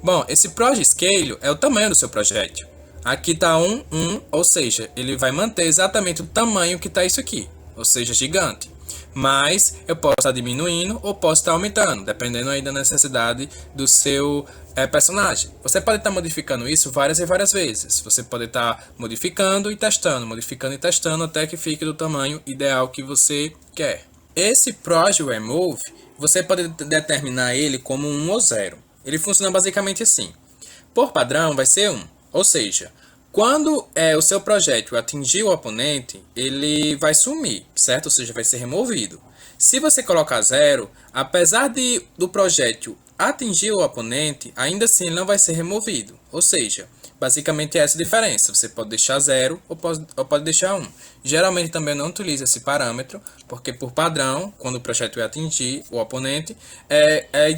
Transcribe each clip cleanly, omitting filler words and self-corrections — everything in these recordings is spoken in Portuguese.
Bom, esse Project Scale é o tamanho do seu projétil. Aqui está 1, 1, ou seja, ele vai manter exatamente o tamanho que está isso aqui, ou seja, gigante. Mas eu posso estar diminuindo ou posso estar aumentando, dependendo aí da necessidade do seu personagem. Você pode estar modificando isso várias e várias vezes. Você pode estar modificando e testando até que fique do tamanho ideal que você quer. Esse Project Remove, você pode determinar ele como 1 ou 0. Ele funciona basicamente assim. Por padrão vai ser 1, ou seja, quando o seu projétil atingir o oponente, ele vai sumir, certo? Ou seja, vai ser removido. Se você colocar 0, apesar do projétil atingir o oponente, ainda assim ele não vai ser removido. Ou seja, basicamente é essa a diferença. Você pode deixar 0 ou pode deixar 1. Geralmente também não utiliza esse parâmetro, porque por padrão, quando o projétil atingir o oponente,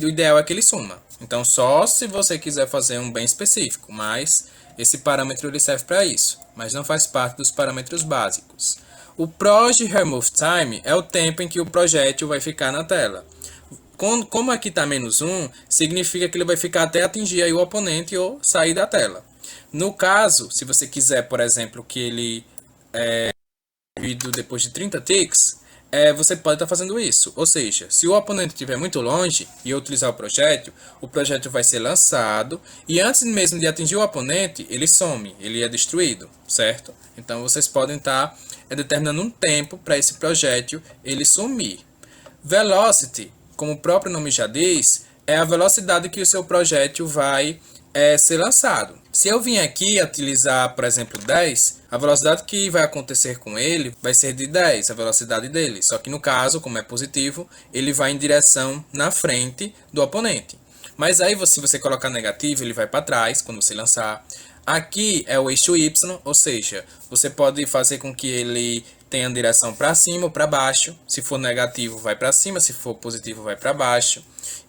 o ideal é que ele suma. Então só se você quiser fazer um bem específico, mas esse parâmetro ele serve para isso, mas não faz parte dos parâmetros básicos. O Project Remove Time é o tempo em que o projétil vai ficar na tela. Como aqui está -1, significa que ele vai ficar até atingir aí o oponente ou sair da tela. No caso, se você quiser, por exemplo, que ele depois de 30 ticks, você pode estar fazendo isso. Ou seja, se o oponente estiver muito longe e eu utilizar o projétil vai ser lançado e antes mesmo de atingir o oponente, ele some, ele é destruído, certo? Então vocês podem estar determinando um tempo para esse projétil ele sumir. Velocity, como o próprio nome já diz, é a velocidade que o seu projétil vai ser lançado. Se eu vim aqui utilizar, por exemplo, 10, a velocidade que vai acontecer com ele vai ser de 10, a velocidade dele. Só que no caso, como é positivo, ele vai em direção na frente do oponente. Mas aí, se você colocar negativo, ele vai para trás quando você lançar. Aqui é o eixo Y, ou seja, você pode fazer com que ele tenha direção para cima ou para baixo. Se for negativo, vai para cima, se for positivo, vai para baixo.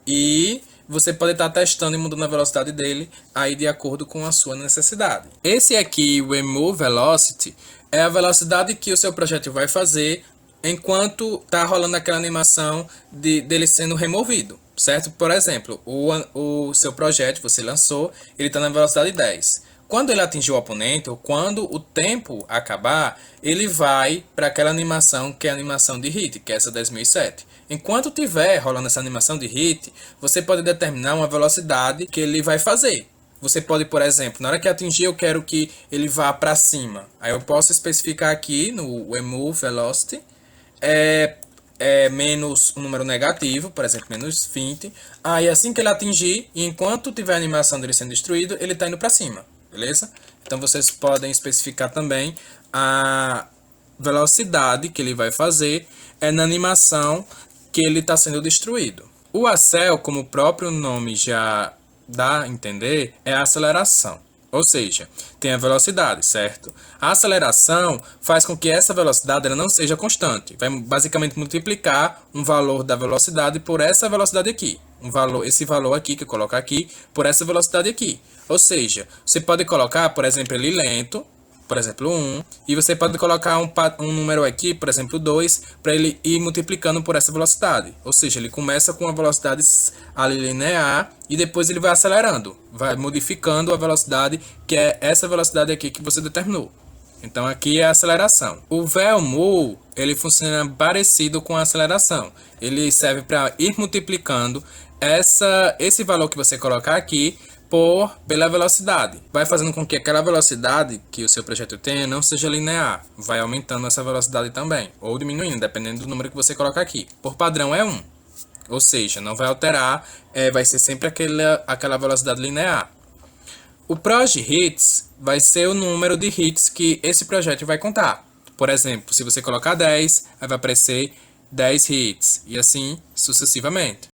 E você pode estar testando e mudando a velocidade dele aí de acordo com a sua necessidade. Esse aqui, o Remove Velocity, é a velocidade que o seu projétil vai fazer enquanto está rolando aquela animação dele sendo removido, certo? Por exemplo, o seu projétil você lançou, ele está na velocidade 10. Quando ele atingir o oponente, ou quando o tempo acabar, ele vai para aquela animação que é a animação de hit, que é essa 10.007. Enquanto tiver rolando essa animação de hit, você pode determinar uma velocidade que ele vai fazer. Você pode, por exemplo, na hora que atingir, eu quero que ele vá para cima. Aí eu posso especificar aqui no Remove Velocity, menos um número negativo, por exemplo, menos 20. Aí assim que ele atingir, e enquanto tiver a animação dele sendo destruído, ele está indo para cima. Beleza? Então vocês podem especificar também a velocidade que ele vai fazer na animação que ele está sendo destruído. O Accel, como o próprio nome já dá a entender, é a aceleração. Ou seja, tem a velocidade, certo? A aceleração faz com que essa velocidade ela não seja constante. Vai basicamente multiplicar um valor da velocidade por essa velocidade aqui. Esse valor aqui que eu coloco aqui por essa velocidade aqui. Ou seja, você pode colocar, por exemplo, ele lento, por exemplo, 1, e você pode colocar um número aqui, por exemplo, 2, para ele ir multiplicando por essa velocidade. Ou seja, ele começa com a velocidade ali linear e depois ele vai acelerando, vai modificando a velocidade, que é essa velocidade aqui que você determinou. Então aqui é a aceleração. O Velmove, ele funciona parecido com a aceleração. Ele serve para ir multiplicando esse valor que você colocar aqui pela velocidade. Vai fazendo com que aquela velocidade que o seu projeto tenha não seja linear. Vai aumentando essa velocidade também, ou diminuindo, dependendo do número que você colocar aqui. Por padrão é 1. Ou seja, não vai alterar, vai ser sempre aquela velocidade linear. O Project Hits vai ser o número de hits que esse projeto vai contar. Por exemplo, se você colocar 10, aí vai aparecer 10 hits, e assim sucessivamente.